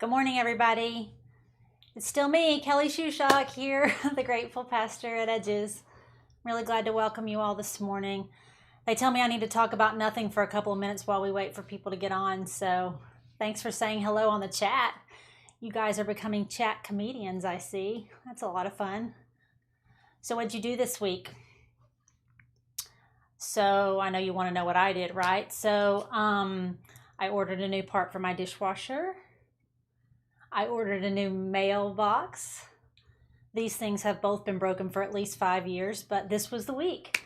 Good morning, everybody. It's still me, Kelly Shushock here, the grateful pastor at Edges. I'm really glad to welcome you all this morning. They tell me I need to talk about nothing for a couple of minutes while we wait for people to get on, so thanks for saying hello on the chat. You guys are becoming chat comedians, I see. That's a lot of fun. So what'd you do this week? So I know you want to know what I did, right? So I ordered a new part for my dishwasher. I ordered a new mailbox. These things have both been broken for at least 5 years, but this was the week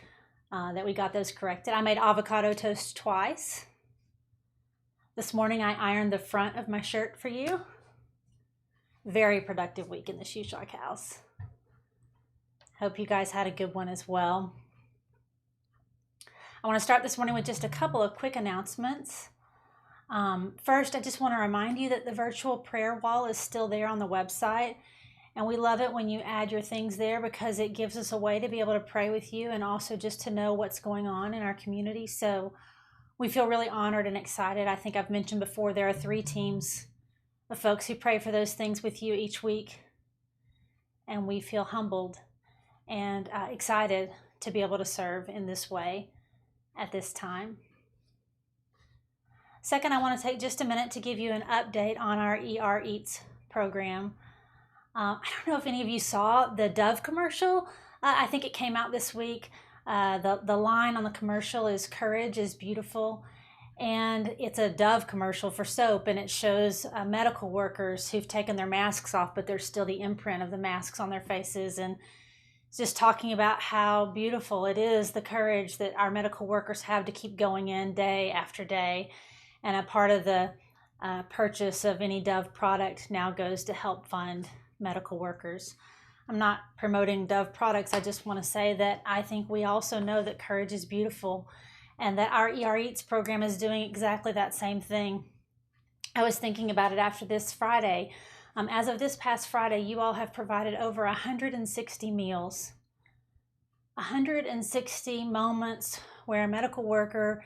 that we got those corrected. I made avocado toast twice. This morning I ironed the front of my shirt for you. Very productive week in the Shushock house. Hope you guys had a good one as well. I want to start this morning with just a couple of quick announcements. First, I just want to remind you that the virtual prayer wall is still there on the website. And we love it when you add your things there because it gives us a way to be able to pray with you and also just to know what's going on in our community. So we feel really honored and excited. I think I've mentioned before there are 3 teams of folks who pray for those things with you each week. And we feel humbled and excited to be able to serve in this way at this time. Second, I want to take just a minute to give you an update on our ER Eats program. I don't know if any of you saw the Dove commercial. I think it came out this week. The line on the commercial is "Courage is beautiful," and it's a Dove commercial for soap, and it shows medical workers who've taken their masks off, but there's still the imprint of the masks on their faces, and it's just talking about how beautiful it is, the courage that our medical workers have to keep going in day after day. And a part of the purchase of any Dove product now goes to help fund medical workers. I'm not promoting Dove products. I just want to say that I think we also know that courage is beautiful and that our ER Eats program is doing exactly that same thing. I was thinking about it after this Friday. As of this past Friday, you all have provided over 160 meals. 160 moments where a medical worker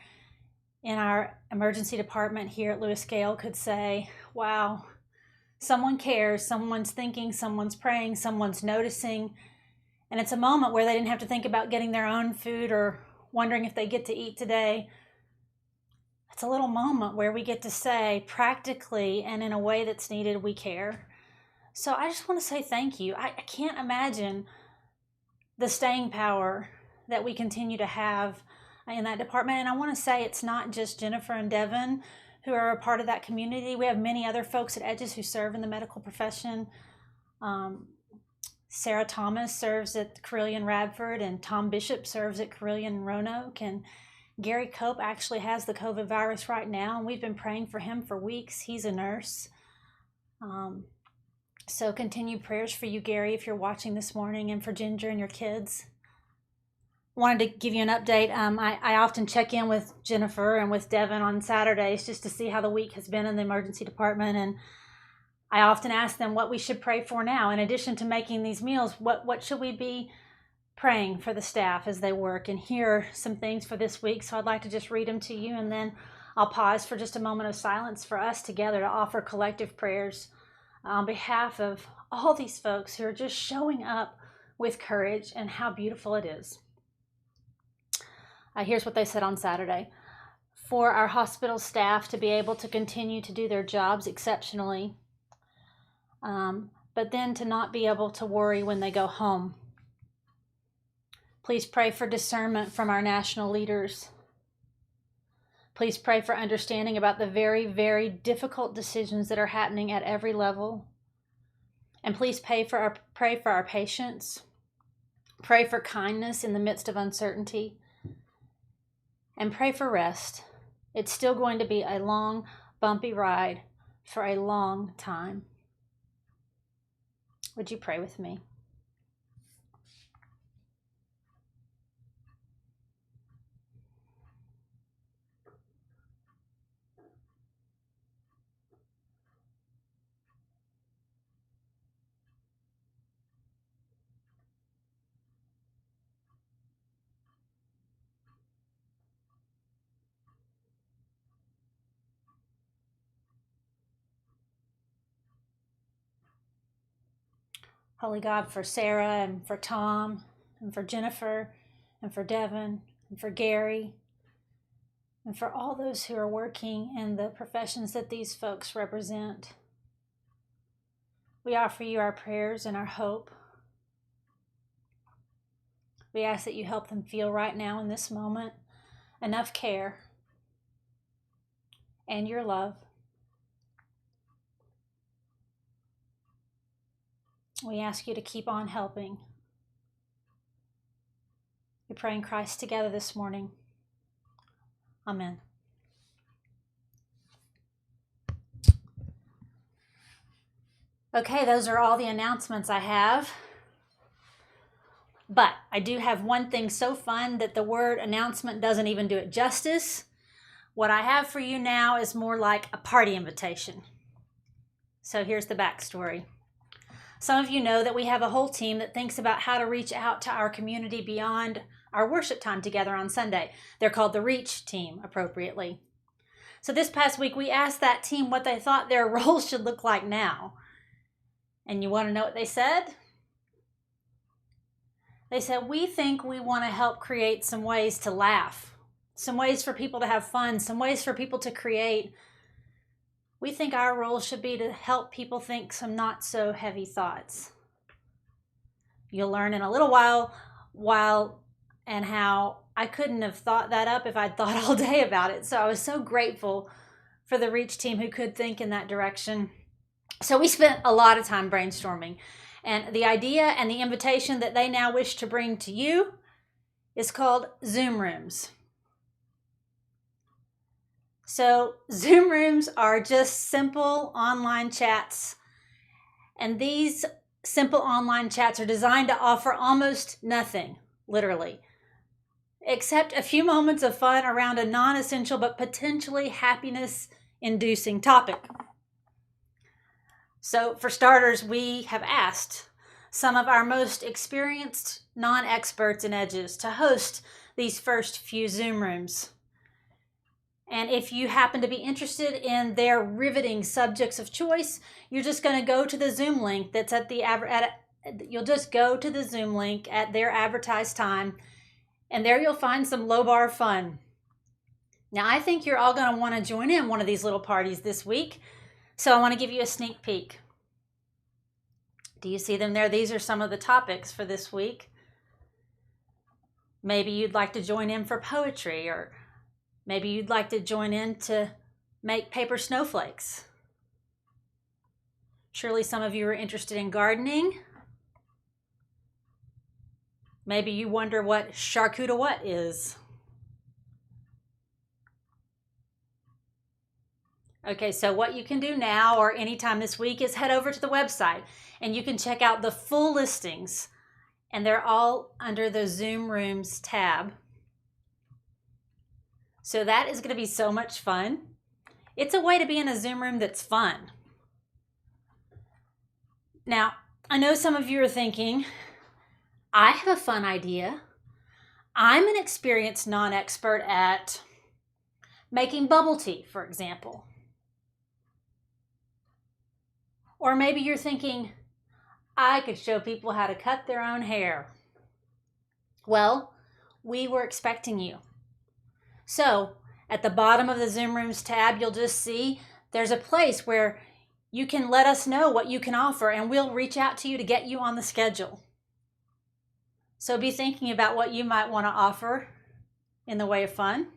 in our emergency department here at Lewis Gale could say, wow, someone cares, someone's thinking, someone's praying, someone's noticing. And it's a moment where they didn't have to think about getting their own food or wondering if they get to eat today. It's a little moment where we get to say practically and in a way that's needed, we care. So I just want to say thank you. I can't imagine the staying power that we continue to have in that department. And I want to say it's not just Jennifer and Devin who are a part of that community. We have many other folks at Edges who serve in the medical profession. Sarah Thomas serves at Carilion Radford, and Tom Bishop serves at Carilion Roanoke, and Gary Cope actually has the COVID virus right now, and we've been praying for him for weeks. He's a nurse. So continued prayers for you, Gary, if you're watching this morning, and for Ginger and your kids. Wanted to give you an update. I often check in with Jennifer and with Devin on Saturdays just to see how the week has been in the emergency department, and I often ask them what we should pray for now. In addition to making these meals, what should we be praying for the staff as they work? And here are some things for this week, so I'd like to just read them to you, and then I'll pause for just a moment of silence for us together to offer collective prayers on behalf of all these folks who are just showing up with courage, and how beautiful it is. Here's what they said on Saturday. For our hospital staff to be able to continue to do their jobs exceptionally, but then to not be able to worry when they go home. Please pray for discernment from our national leaders. Please pray for understanding about the very, very difficult decisions that are happening at every level. And please pray for our patients. Pray for kindness in the midst of uncertainty. And pray for rest. It's still going to be a long, bumpy ride for a long time. Would you pray with me? Holy God, for Sarah and for Tom and for Jennifer and for Devin and for Gary and for all those who are working in the professions that these folks represent. We offer you our prayers and our hope. We ask that you help them feel right now in this moment enough care and your love. We ask you to keep on helping. We pray in Christ together this morning. Amen. Okay, those are all the announcements I have. But I do have one thing so fun that the word announcement doesn't even do it justice. What I have for you now is more like a party invitation. So here's the backstory. Some of you know that we have a whole team that thinks about how to reach out to our community beyond our worship time together on Sunday. They're called the Reach team, appropriately. So this past week, we asked that team what they thought their role should look like now. And you want to know what they said? They said, we think we want to help create some ways to laugh, some ways for people to have fun, some ways for people to create. We think our role should be to help people think some not so heavy thoughts. You'll learn in a little while and how I couldn't have thought that up if I'd thought all day about it. So I was so grateful for the Reach team who could think in that direction. So we spent a lot of time brainstorming. And the idea and the invitation that they now wish to bring to you is called Zoom Rooms. So Zoom Rooms are just simple online chats. And these simple online chats are designed to offer almost nothing, literally, except a few moments of fun around a non-essential but potentially happiness-inducing topic. So for starters, we have asked some of our most experienced non-experts in Edges to host these first few Zoom Rooms. And if you happen to be interested in their riveting subjects of choice, you're just going to go to the Zoom link that's at the you'll just go to the Zoom link at their advertised time, and there you'll find some low bar fun. Now, I think you're all going to want to join in one of these little parties this week, so I want to give you a sneak peek. Do you see them there? These are some of the topics for this week. Maybe you'd like to join in for poetry, or maybe you'd like to join in to make paper snowflakes. Surely some of you are interested in gardening. Maybe you wonder what charcuterie is. Okay, so what you can do now or anytime this week is head over to the website and you can check out the full listings, and they're all under the Zoom Rooms tab. So that is going to be so much fun. It's a way to be in a Zoom room that's fun. Now, I know some of you are thinking, I have a fun idea. I'm an experienced non-expert at making bubble tea, for example. Or maybe you're thinking, I could show people how to cut their own hair. Well, we were expecting you. So at the bottom of the Zoom Rooms tab, you'll just see there's a place where you can let us know what you can offer, and we'll reach out to you to get you on the schedule. So be thinking about what you might want to offer in the way of fun.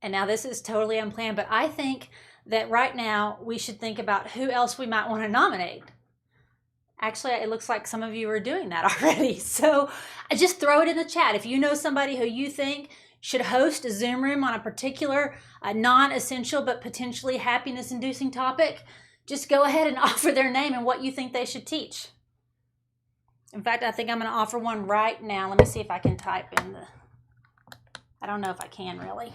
And now this is totally unplanned, but I think that right now we should think about who else we might want to nominate. Actually, it looks like some of you are doing that already. So just throw it in the chat. If you know somebody who you think should host a Zoom room on a particular non-essential but potentially happiness-inducing topic, just go ahead and offer their name and what you think they should teach. In fact, I think I'm going to offer one right now. Let me see if I can type in the... I don't know if I can really.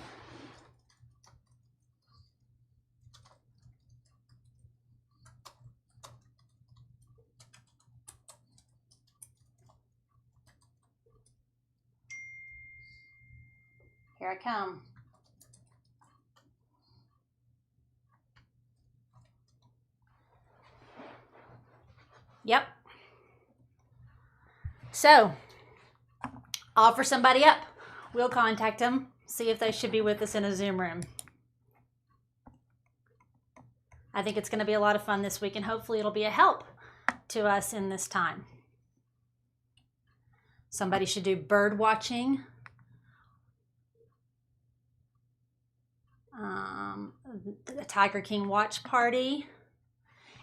Here I come. Yep. So, offer somebody up. We'll contact them, see if they should be with us in a Zoom room. I think it's going to be a lot of fun this week, and hopefully it'll be a help to us in this time. Somebody should do bird watching. A Tiger King watch party.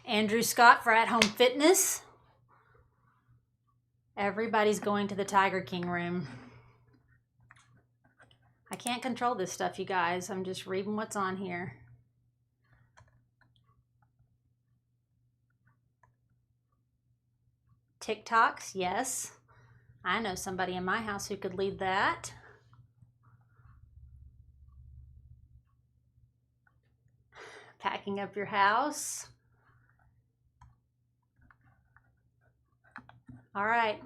Andrew Scott for at-home fitness. Everybody's going to the Tiger King room. I can't control this stuff, you guys. I'm just reading what's on here. TikToks, yes. I know somebody in my house who could lead that. Packing up your house. All right.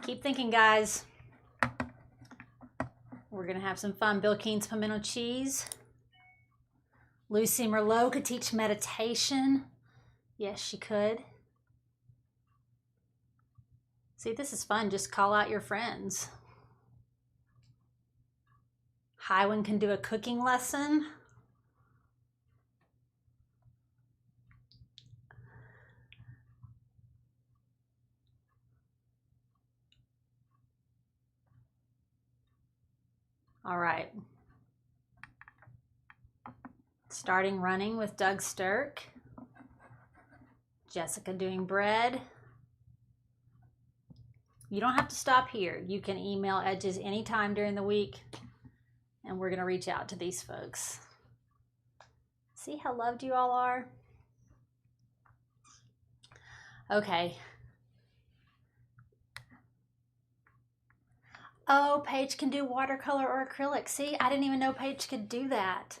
Keep thinking, guys. We're going to have some fun. Bill Keene's pimento cheese. Lucy Merlot could teach meditation. Yes, she could. See, this is fun. Just call out your friends. Hywen can do a cooking lesson. All right. Starting running with Doug Stirk. Jessica doing bread. You don't have to stop here. You can email Edges anytime during the week, and we're going to reach out to these folks. See how loved you all are? Okay. Oh, Paige can do watercolor or acrylic. See, I didn't even know Paige could do that.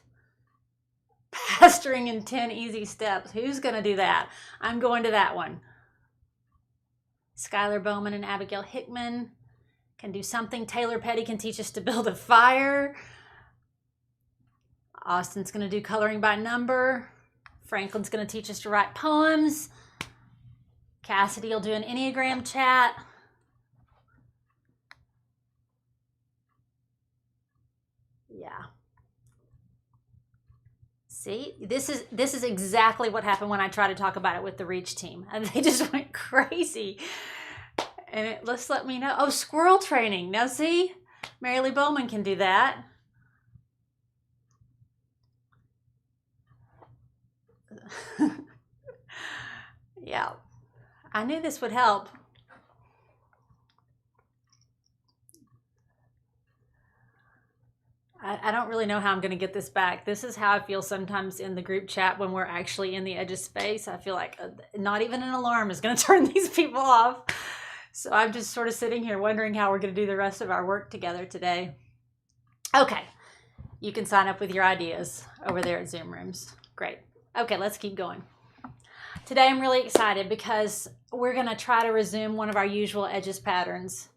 Pastoring in 10 easy steps. Who's going to do that? I'm going to that one. Skylar Bowman and Abigail Hickman can do something. Taylor Petty can teach us to build a fire. Austin's going to do coloring by number. Franklin's going to teach us to write poems. Cassidy will do an Enneagram chat. Yeah. See, this is exactly what happened when I tried to talk about it with the Reach team. And they just went crazy. And let's let me know. Oh, squirrel training. Now see, Mary Lee Bowman can do that. Yeah, I knew this would help. I don't really know how I'm going to get this back. This is how I feel sometimes in the group chat when we're actually in the Edges space. I feel like not even an alarm is going to turn these people off. So I'm just sort of sitting here wondering how we're going to do the rest of our work together today. Okay, you can sign up with your ideas over there at Zoom Rooms. Great. Okay, let's keep going. Today I'm really excited because we're going to try to resume one of our usual Edges patterns.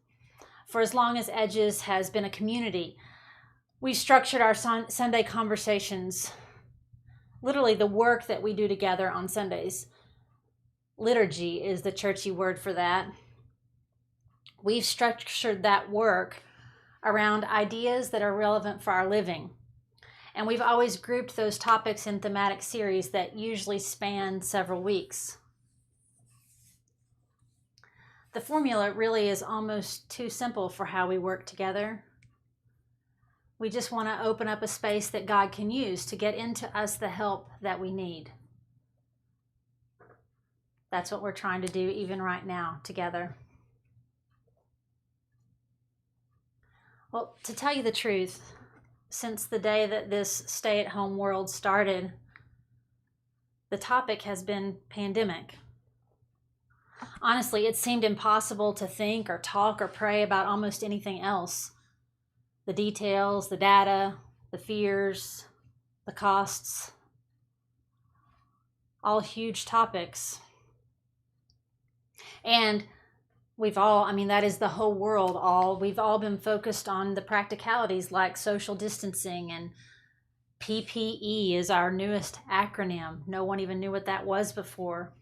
For as long as Edges has been a community, we structured our Sunday conversations, literally the work that we do together on Sundays. Liturgy is the churchy word for that. We've structured that work around ideas that are relevant for our living. And we've always grouped those topics in thematic series that usually span several weeks. The formula really is almost too simple for how we work together. We just want to open up a space that God can use to get into us the help that we need. That's what we're trying to do even right now together. Well, to tell you the truth, since the day that this stay-at-home world started, the topic has been pandemic. Honestly, it seemed impossible to think or talk or pray about almost anything else. The details, the data, the fears, the costs, all huge topics. And that is the whole world. We've all been focused on the practicalities like social distancing, and PPE is our newest acronym. No one even knew what that was before.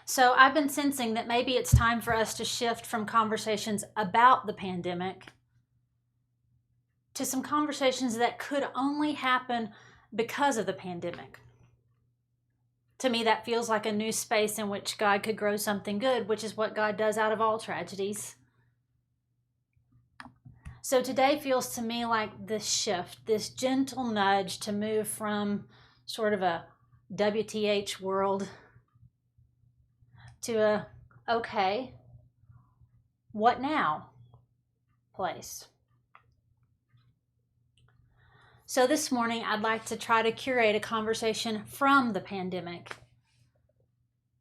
So I've been sensing that maybe it's time for us to shift from conversations about the pandemic to some conversations that could only happen because of the pandemic. To me, that feels like a new space in which God could grow something good, which is what God does out of all tragedies. So today feels to me like this shift, this gentle nudge to move from sort of a WTH world to a, okay, what now place. So this morning, I'd like to try to curate a conversation from the pandemic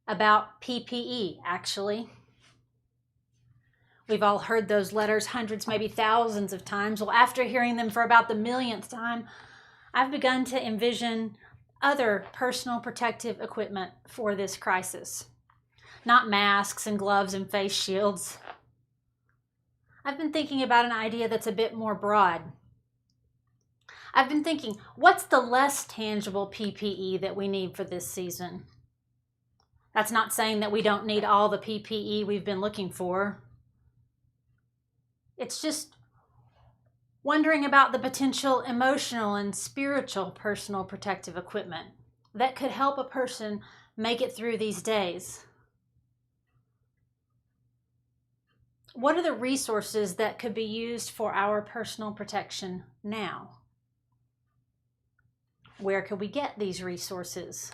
about PPE, actually. We've all heard those letters hundreds, maybe thousands of times. Well, after hearing them for about the millionth time, I've begun to envision other personal protective equipment for this crisis. Not masks and gloves and face shields. I've been thinking about an idea that's a bit more broad. I've been thinking, what's the less tangible PPE that we need for this season? That's not saying that we don't need all the PPE we've been looking for. It's just wondering about the potential emotional and spiritual personal protective equipment that could help a person make it through these days. What are the resources that could be used for our personal protection now? Where could we get these resources?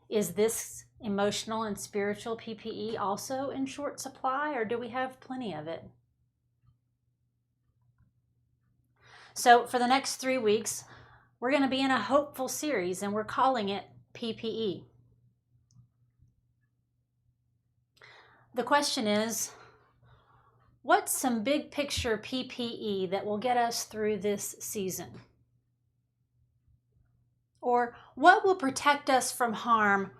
Is this emotional and spiritual PPE also in short supply, or do we have plenty of it? So for the next 3 weeks, we're going to be in a hopeful series, and we're calling it PPE. The question is, what's some big picture PPE that will get us through this season? Or what will protect us from harm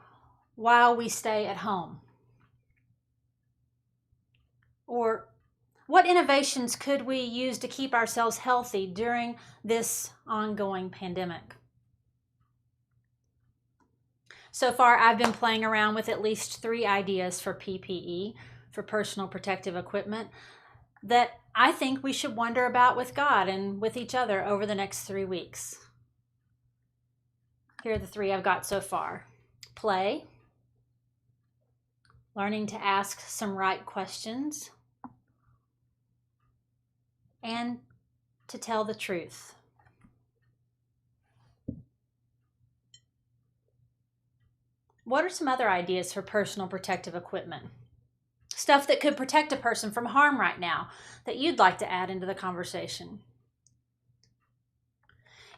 while we stay at home? Or what innovations could we use to keep ourselves healthy during this ongoing pandemic? So far, I've been playing around with at least 3 ideas for PPE, for personal protective equipment, that I think we should wonder about with God and with each other over the next 3 weeks. Here are the 3 I've got so far. Play, learning to ask some right questions, and to tell the truth. What are some other ideas for personal protective equipment? Stuff that could protect a person from harm right now that you'd like to add into the conversation.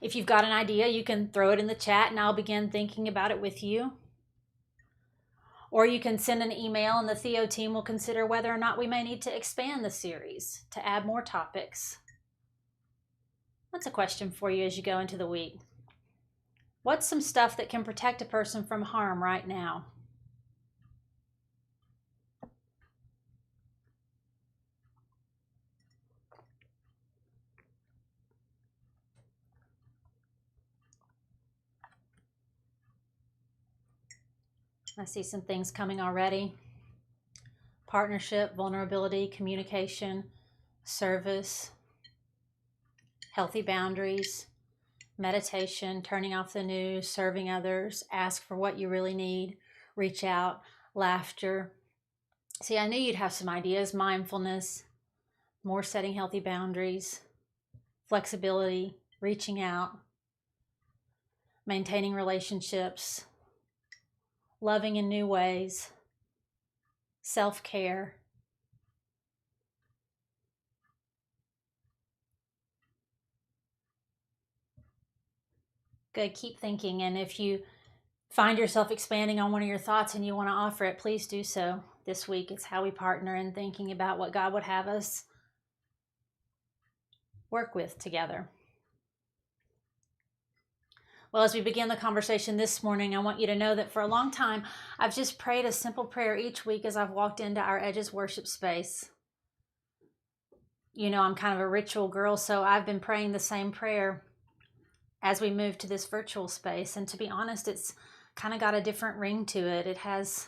If you've got an idea, you can throw it in the chat and I'll begin thinking about it with you. Or you can send an email and the Theo team will consider whether or not we may need to expand the series to add more topics. That's a question for you as you go into the week. What's some stuff that can protect a person from harm right now? I see some things coming already. Partnership, vulnerability, communication, service, healthy boundaries, meditation, turning off the news, serving others, ask for what you really need, reach out, laughter. See, I knew you'd have some ideas. Mindfulness, more setting healthy boundaries, flexibility, reaching out, maintaining relationships, loving in new ways, self-care. Good, keep thinking. And if you find yourself expanding on one of your thoughts and you want to offer it, please do so this week. It's how we partner in thinking about what God would have us work with together. Well, as we begin the conversation this morning, I want you to know that for a long time, I've just prayed a simple prayer each week as I've walked into our Edges worship space. You know, I'm kind of a ritual girl, so I've been praying the same prayer as we move to this virtual space. And to be honest, it's kind of got a different ring to it. It has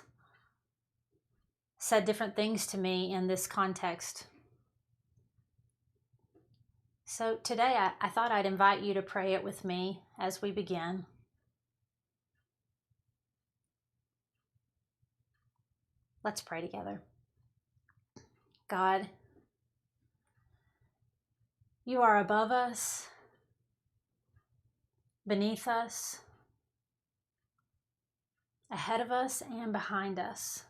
said different things to me in this context. So today I thought I'd invite you to pray it with me as we begin. Let's pray together. God, you are above us, beneath us, ahead of us, and behind us.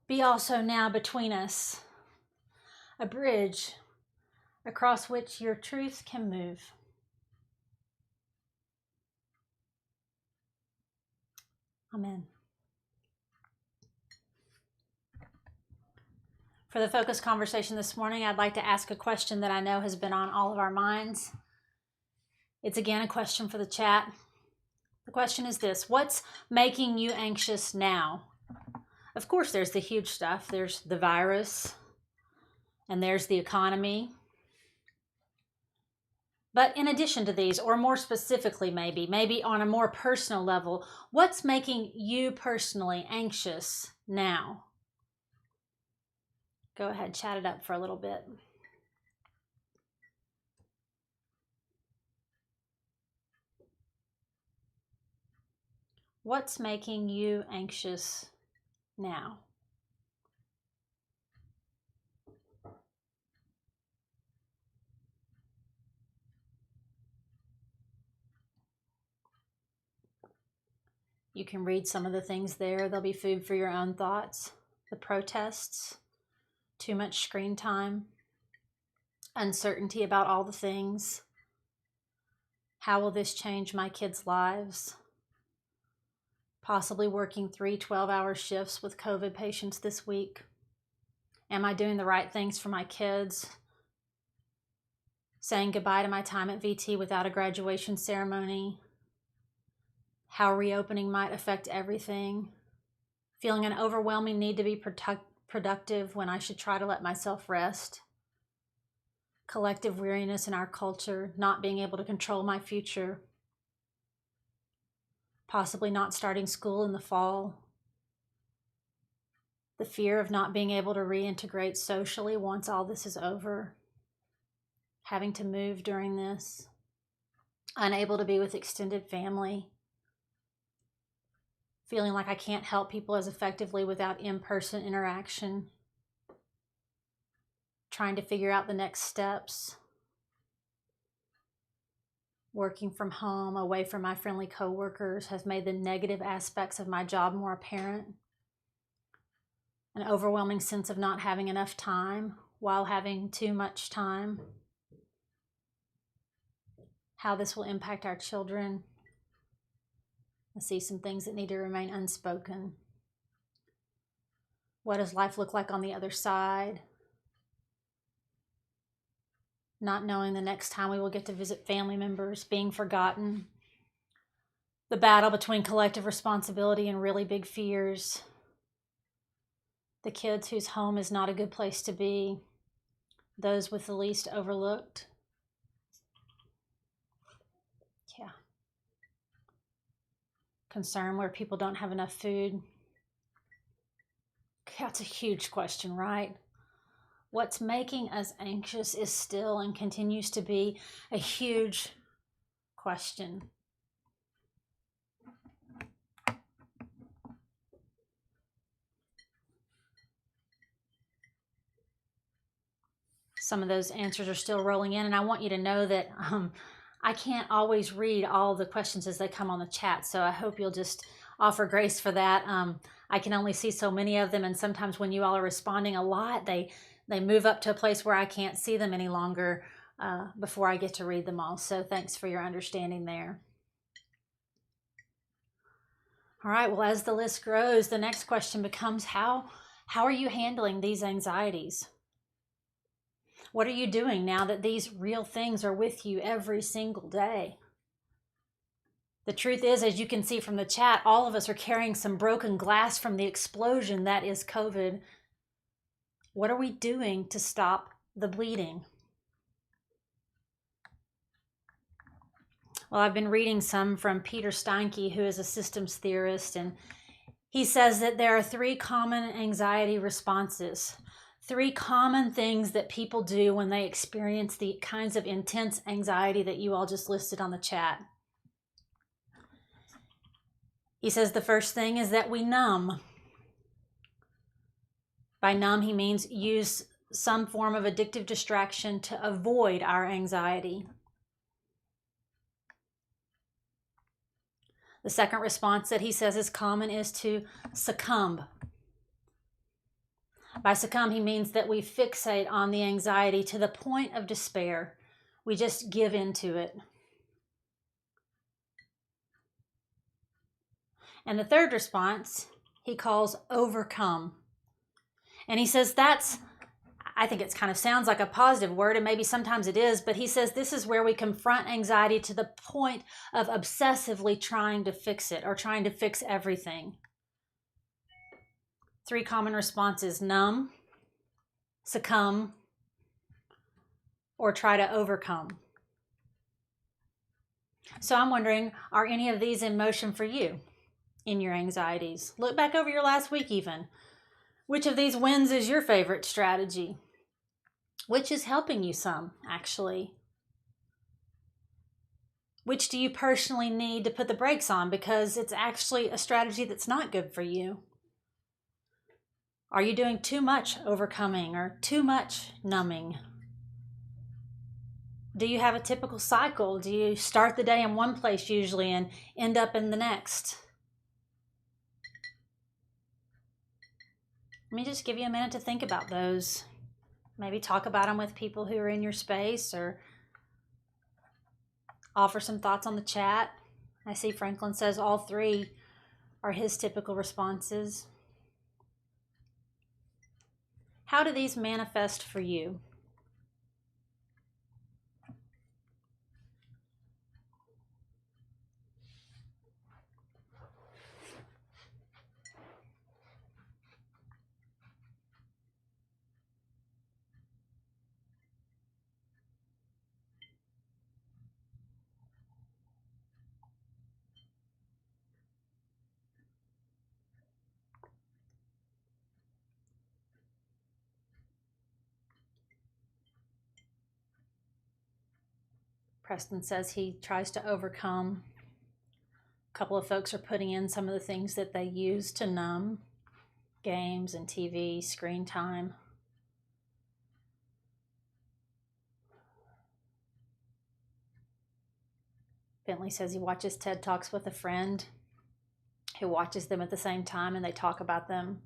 Be also now between us, a bridge across which your truth can move. Amen. For the focus conversation this morning, I'd like to ask a question that I know has been on all of our minds. It's again a question for the chat. The question is this: what's making you anxious now? Of course, there's the huge stuff. There's the virus, and there's the economy. But in addition to these, or more specifically maybe on a more personal level, what's making you personally anxious now? Go ahead, chat it up for a little bit. What's making you anxious now? You can read some of the things there. There'll be food for your own thoughts. The protests, too much screen time, uncertainty about all the things. How will this change my kids' lives? Possibly working 3 12-hour shifts with COVID patients this week. Am I doing the right things for my kids? Saying goodbye to my time at VT without a graduation ceremony. How reopening might affect everything. Feeling an overwhelming need to be productive when I should try to let myself rest. Collective weariness in our culture, not being able to control my future. Possibly not starting school in the fall. The fear of not being able to reintegrate socially once all this is over. Having to move during this. Unable to be with extended family. Feeling like I can't help people as effectively without in-person interaction. Trying to figure out the next steps. Working from home, away from my friendly coworkers, has made the negative aspects of my job more apparent. An overwhelming sense of not having enough time while having too much time. How this will impact our children. I see some things that need to remain unspoken. What does life look like on the other side? Not knowing the next time we will get to visit family members, being forgotten. The battle between collective responsibility and really big fears. The kids whose home is not a good place to be. Those with the least overlooked. Yeah. Concern where people don't have enough food. That's a huge question, right? What's making us anxious is still and continues to be a huge question. Some of those answers are still rolling in, and I want you to know that I can't always read all the questions as they come on the chat, so I hope you'll just offer grace for that. I can only see so many of them, and sometimes when you all are responding a lot, they move up to a place where I can't see them any longer before I get to read them all. So thanks for your understanding there. All right, well, as the list grows, the next question becomes, how are you handling these anxieties? What are you doing now that these real things are with you every single day? The truth is, as you can see from the chat, all of us are carrying some broken glass from the explosion that is COVID. What are we doing to stop the bleeding? Well, I've been reading some from Peter Steinke, who is a systems theorist, and he says that there are 3 common anxiety responses, 3 common things that people do when they experience the kinds of intense anxiety that you all just listed on the chat. He says the first thing is that we numb. By numb, he means use some form of addictive distraction to avoid our anxiety. The second response that he says is common is to succumb. By succumb, he means that we fixate on the anxiety to the point of despair. We just give into it. And the third response, he calls overcome. And he says I think it kind of sounds like a positive word, and maybe sometimes it is, but he says this is where we confront anxiety to the point of obsessively trying to fix it or trying to fix everything. 3 common responses: numb, succumb, or try to overcome. So I'm wondering, are any of these in motion for you in your anxieties? Look back over your last week even. Which of these wins is your favorite strategy? Which is helping you some, actually? Which do you personally need to put the brakes on because it's actually a strategy that's not good for you? Are you doing too much overcoming or too much numbing? Do you have a typical cycle? Do you start the day in one place usually and end up in the next? Let me just give you a minute to think about those. Maybe talk about them with people who are in your space or offer some thoughts on the chat. I see Franklin says all 3 are his typical responses. How do these manifest for you? Preston says he tries to overcome. A couple of folks are putting in some of the things that they use to numb: games and TV, screen time. Bentley says he watches TED Talks with a friend who watches them at the same time and they talk about them.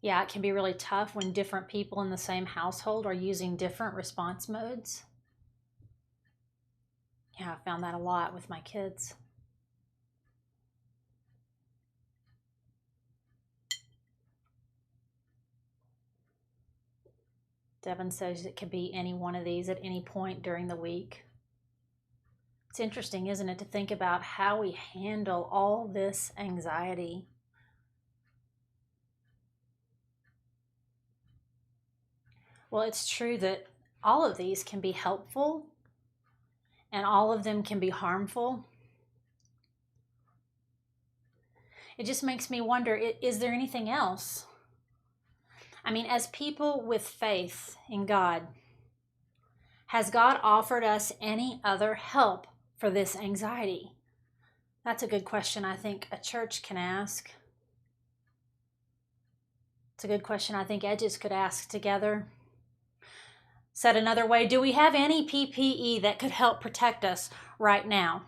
Yeah, it can be really tough when different people in the same household are using different response modes. Yeah, I found that a lot with my kids. Devin says it could be any one of these at any point during the week. It's interesting, isn't it, to think about how we handle all this anxiety. Well, it's true that all of these can be helpful and all of them can be harmful. It just makes me wonder, is there anything else? I mean, as people with faith in God, has God offered us any other help for this anxiety? That's a good question I think a church can ask. It's a good question I think Edges could ask together. Said another way, do we have any PPE that could help protect us right now?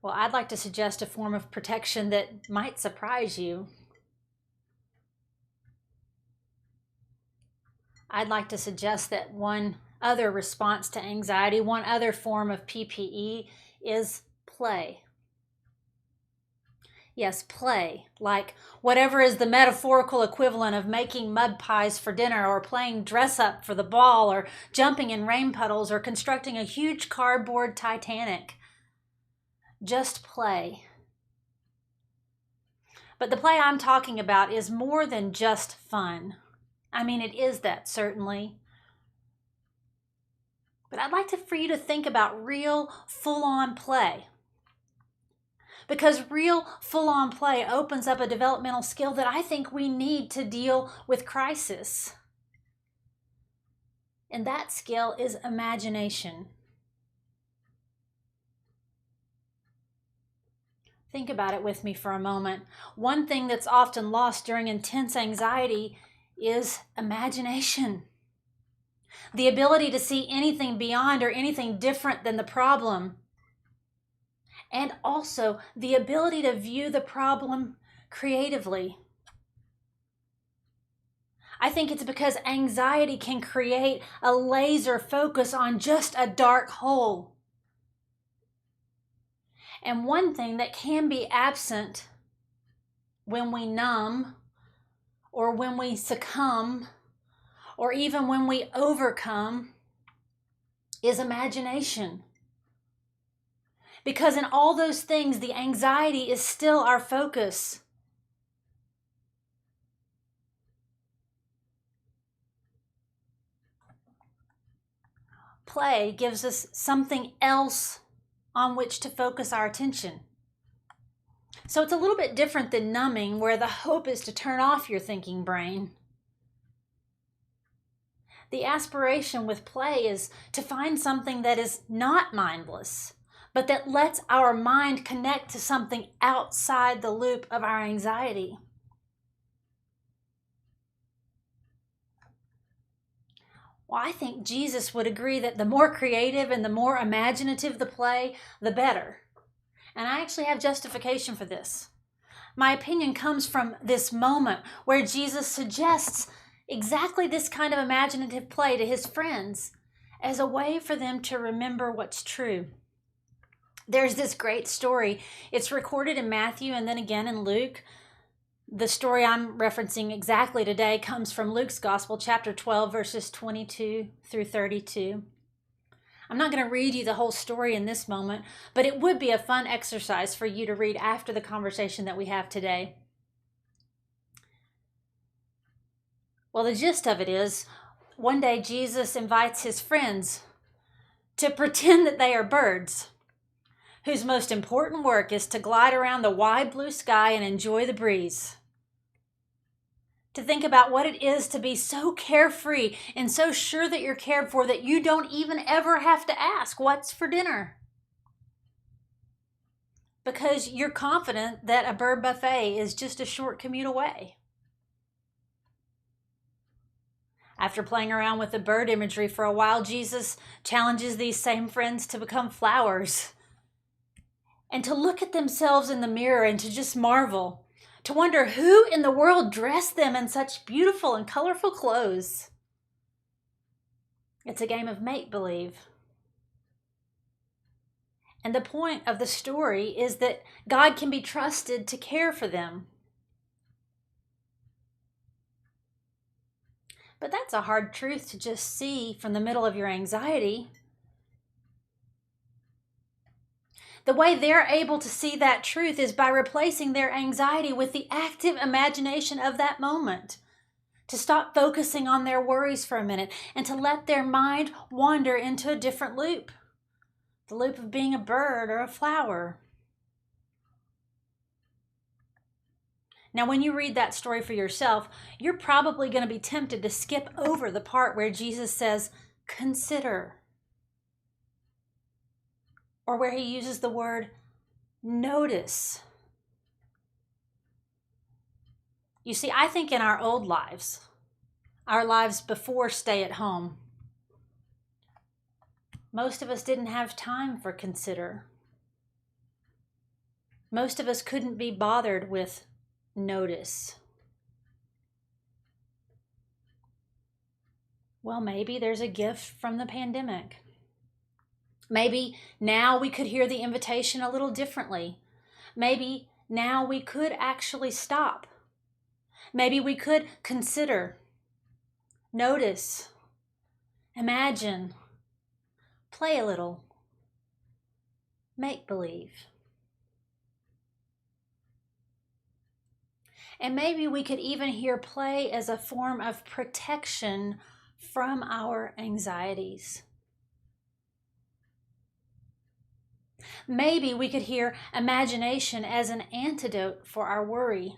Well, I'd like to suggest a form of protection that might surprise you. I'd like to suggest that one other response to anxiety, one other form of PPE is play. Yes, play, like whatever is the metaphorical equivalent of making mud pies for dinner or playing dress up for the ball or jumping in rain puddles or constructing a huge cardboard Titanic. Just play. But the play I'm talking about is more than just fun. I mean, it is that, certainly. But I'd like for you to think about real, full-on play. Because real, full-on play opens up a developmental skill that I think we need to deal with crisis. And that skill is imagination. Think about it with me for a moment. One thing that's often lost during intense anxiety is imagination. The ability to see anything beyond or anything different than the problem. And also the ability to view the problem creatively. I think it's because anxiety can create a laser focus on just a dark hole. And one thing that can be absent when we numb, or when we succumb, or even when we overcome, is imagination. Because in all those things, the anxiety is still our focus. Play gives us something else on which to focus our attention. So it's a little bit different than numbing, where the hope is to turn off your thinking brain. The aspiration with play is to find something that is not mindless, but that lets our mind connect to something outside the loop of our anxiety. Well, I think Jesus would agree that the more creative and the more imaginative the play, the better. And I actually have justification for this. My opinion comes from this moment where Jesus suggests exactly this kind of imaginative play to his friends as a way for them to remember what's true. There's this great story. It's recorded in Matthew and then again in Luke. The story I'm referencing exactly today comes from Luke's Gospel, chapter 12, verses 22 through 32. I'm not going to read you the whole story in this moment, but it would be a fun exercise for you to read after the conversation that we have today. Well, the gist of it is, one day Jesus invites his friends to pretend that they are birds, whose most important work is to glide around the wide blue sky and enjoy the breeze. To think about what it is to be so carefree and so sure that you're cared for that you don't even ever have to ask, what's for dinner? Because you're confident that a bird buffet is just a short commute away. After playing around with the bird imagery for a while, Jesus challenges these same friends to become flowers and to look at themselves in the mirror and to just marvel, to wonder who in the world dressed them in such beautiful and colorful clothes. It's a game of make-believe. And the point of the story is that God can be trusted to care for them. But that's a hard truth to just see from the middle of your anxiety. The way they're able to see that truth is by replacing their anxiety with the active imagination of that moment. To stop focusing on their worries for a minute and to let their mind wander into a different loop. The loop of being a bird or a flower. Now, when you read that story for yourself, you're probably going to be tempted to skip over the part where Jesus says, consider. Or where he uses the word notice. You see, I think in our old lives, our lives before stay at home, most of us didn't have time for consider. Most of us couldn't be bothered with notice. Well, maybe there's a gift from the pandemic. Maybe now we could hear the invitation a little differently. Maybe now we could actually stop. Maybe we could consider, notice, imagine, play a little, make believe. And maybe we could even hear play as a form of protection from our anxieties. Maybe we could hear imagination as an antidote for our worry.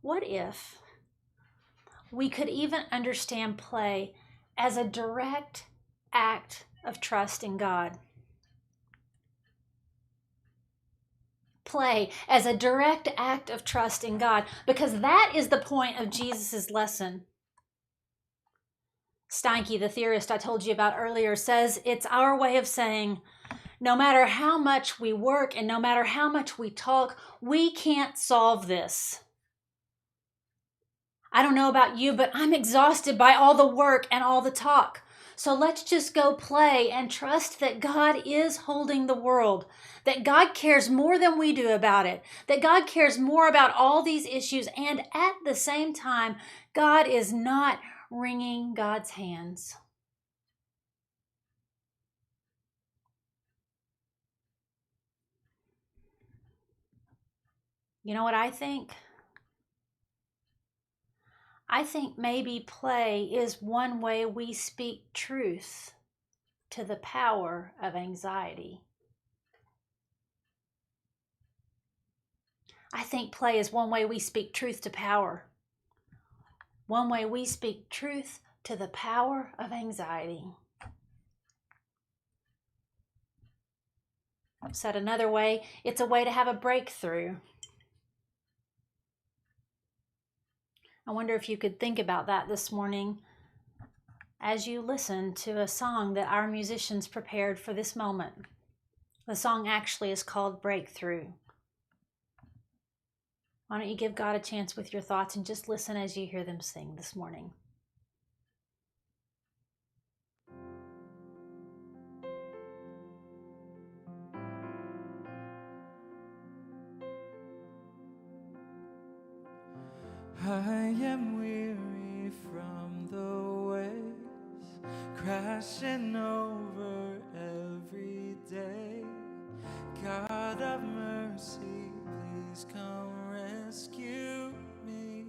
What if we could even understand play as a direct act of trust in God? Play as a direct act of trust in God, because that is the point of Jesus' lesson. Steinke, the theorist I told you about earlier, says it's our way of saying, no matter how much we work and no matter how much we talk, we can't solve this. I don't know about you, but I'm exhausted by all the work and all the talk. So let's just go play and trust that God is holding the world, that God cares more than we do about it, that God cares more about all these issues, and at the same time, God is not wringing God's hands. You know what I think? I think maybe play is one way we speak truth to the power of anxiety. I think play is one way we speak truth to power. One way we speak truth to the power of anxiety. Said another way, it's a way to have a breakthrough. I wonder if you could think about that this morning as you listen to a song that our musicians prepared for this moment. The song actually is called Breakthrough. Why don't you give God a chance with your thoughts and just listen as you hear them sing this morning. I am weary from the waves crashing over every day. God of mercy, please come rescue me.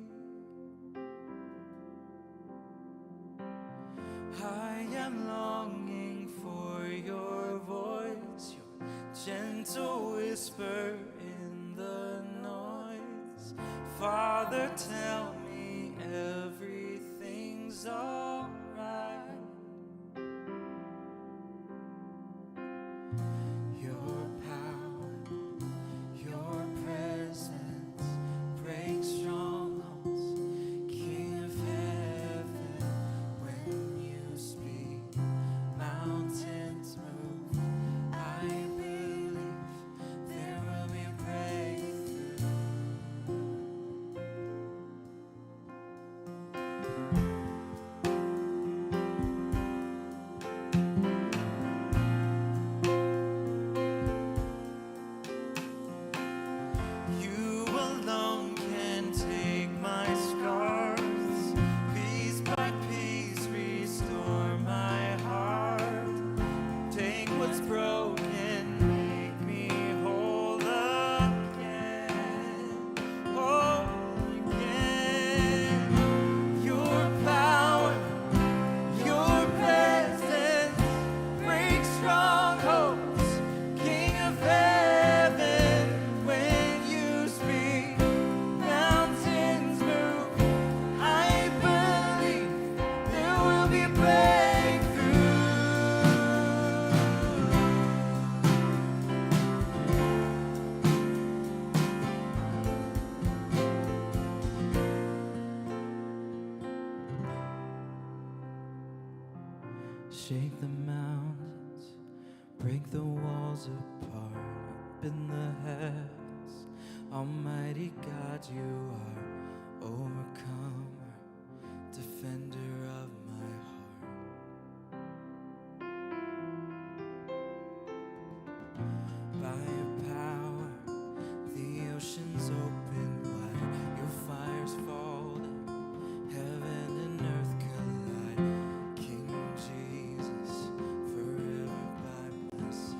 I am longing for your voice, your gentle whisper in the noise. Father, tell me everything's alright. Your power, your presence breaks strongholds. King of heaven, when you speak, mountains move. I believe there will be a breakthrough. You alone can take my scars. Piece by piece restore my heart. Take what's broken, make me whole again. Whole again. Your power, your presence breaks strongholds. King of heaven, when you speak, mountains move. I believe there will be a breakthrough. Shake the mountains, break the walls apart. Up in the heavens, Almighty God, you are overcomer, defender of my heart. By your power, the oceans open wide. Your fires fall down, heaven and earth collide. King Jesus, forever by my side.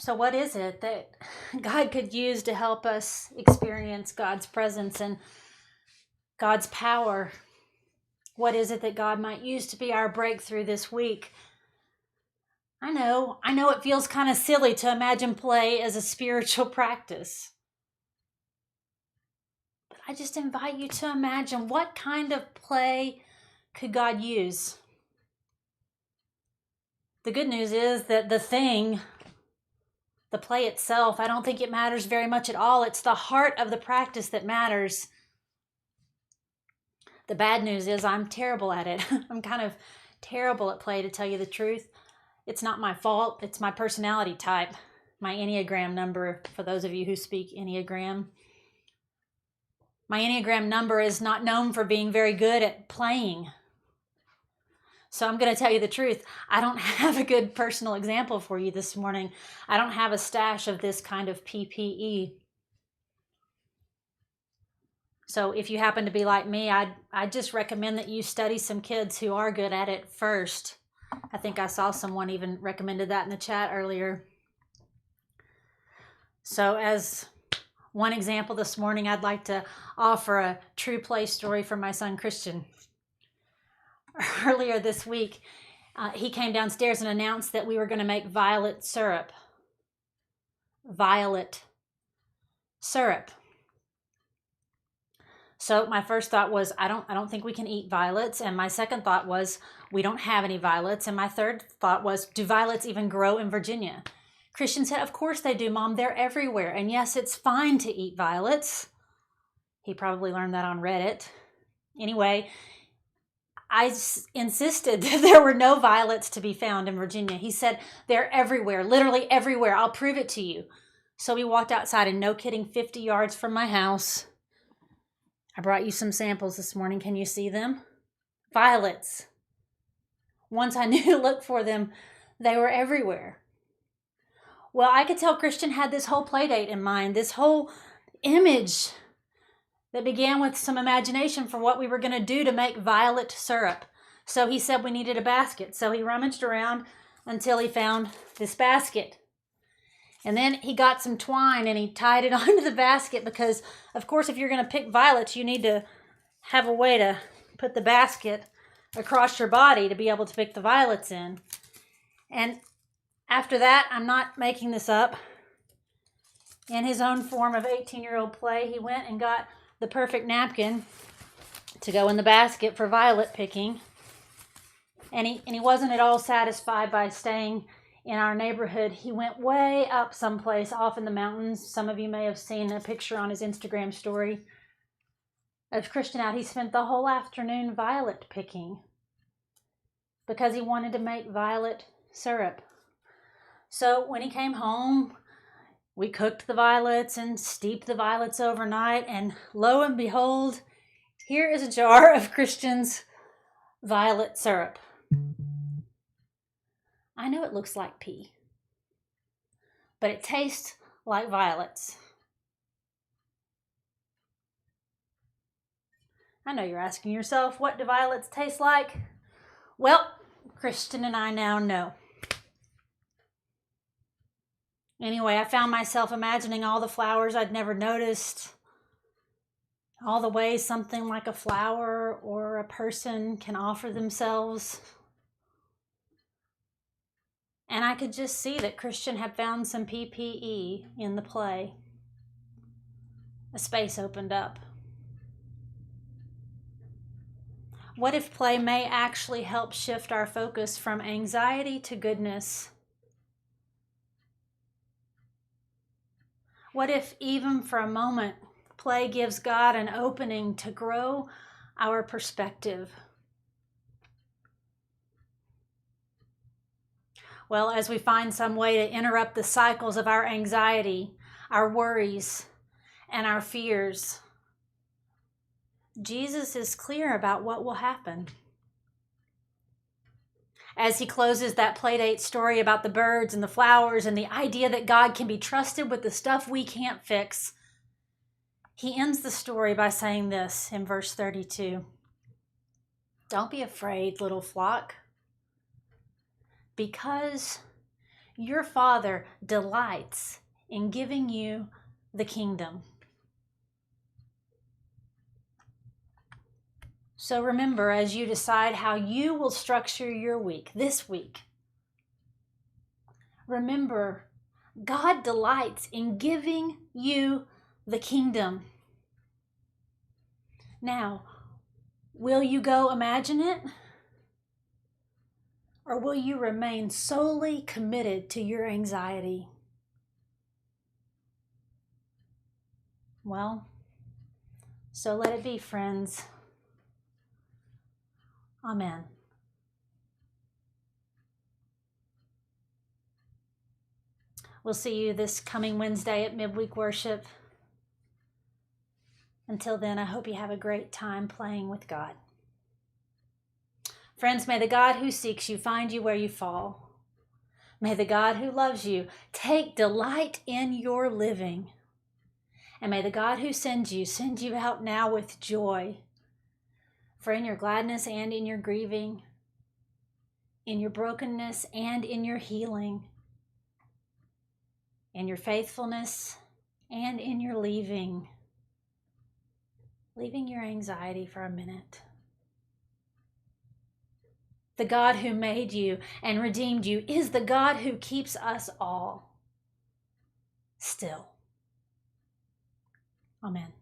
So what is it that God could use to help us experience God's presence and God's power? What is it that God might use to be our breakthrough this week? I know it feels kind of silly to imagine play as a spiritual practice. But I just invite you to imagine, what kind of play could God use? The good news is that the play itself, I don't think it matters very much at all. It's the heart of the practice that matters. The bad news is I'm terrible at it. I'm kind of terrible at play, to tell you the truth. It's not my fault. It's my personality type, my Enneagram number, for those of you who speak Enneagram. My Enneagram number is not known for being very good at playing. So I'm going to tell you the truth. I don't have a good personal example for you this morning. I don't have a stash of this kind of PPE. So if you happen to be like me, I'd just recommend that you study some kids who are good at it first. I think I saw someone even recommended that in the chat earlier. So as one example this morning, I'd like to offer a true play story from my son Christian. Earlier this week, he came downstairs and announced that we were going to make violet syrup. Violet syrup. So my first thought was, I don't think we can eat violets. And my second thought was, we don't have any violets. And my third thought was, do violets even grow in Virginia? Christian said, of course they do, Mom. They're everywhere. And yes, it's fine to eat violets. He probably learned that on Reddit. Anyway, I insisted that there were no violets to be found in Virginia. He said, they're everywhere, literally everywhere. I'll prove it to you. So we walked outside, and no kidding, 50 yards from my house. I brought you some samples this morning. Can you see them? Violets. Once I knew to look for them, they were everywhere. Well, I could tell Christian had this whole play date in mind, this whole image that began with some imagination for what we were going to do to make violet syrup. So he said we needed a basket. So he rummaged around until he found this basket. And then he got some twine and he tied it onto the basket because, of course, if you're going to pick violets, you need to have a way to put the basket across your body to be able to pick the violets in. And after that, I'm not making this up, in his own form of 18-year-old play, he went and got the perfect napkin to go in the basket for violet picking. And he wasn't at all satisfied by staying in our neighborhood. He went way up someplace off in the mountains. Some of you may have seen a picture on his Instagram story of Christian out. He spent the whole afternoon violet picking because he wanted to make violet syrup. So when he came home, we cooked the violets and steeped the violets overnight, and lo and behold, here is a jar of Christian's violet syrup. I know it looks like pee, but it tastes like violets. I know you're asking yourself, what do violets taste like? Well, Christian and I now know. Anyway, I found myself imagining all the flowers I'd never noticed, all the ways something like a flower or a person can offer themselves. And I could just see that Christian had found some PPE in the play. A space opened up. What if play may actually help shift our focus from anxiety to goodness? What if, even for a moment, play gives God an opening to grow our perspective? Well, as we find some way to interrupt the cycles of our anxiety, our worries, and our fears, Jesus is clear about what will happen. As he closes that playdate story about the birds and the flowers and the idea that God can be trusted with the stuff we can't fix, he ends the story by saying this in verse 32. Don't be afraid, little flock, because Your Father delights in giving you the kingdom. So remember, as you decide how you will structure your week, this week, remember, God delights in giving you the kingdom. Now, will you go imagine it? Or will you remain solely committed to your anxiety? Well, so let it be, friends. Amen. We'll see you this coming Wednesday at midweek worship. Until then, I hope you have a great time playing with God. Friends, may the God who seeks you find you where you fall. May the God who loves you take delight in your living. And may the God who send you out now with joy. For in your gladness and in your grieving, in your brokenness and in your healing, in your faithfulness and in your leaving your anxiety for a minute. The God who made you and redeemed you is the God who keeps us all still. Amen.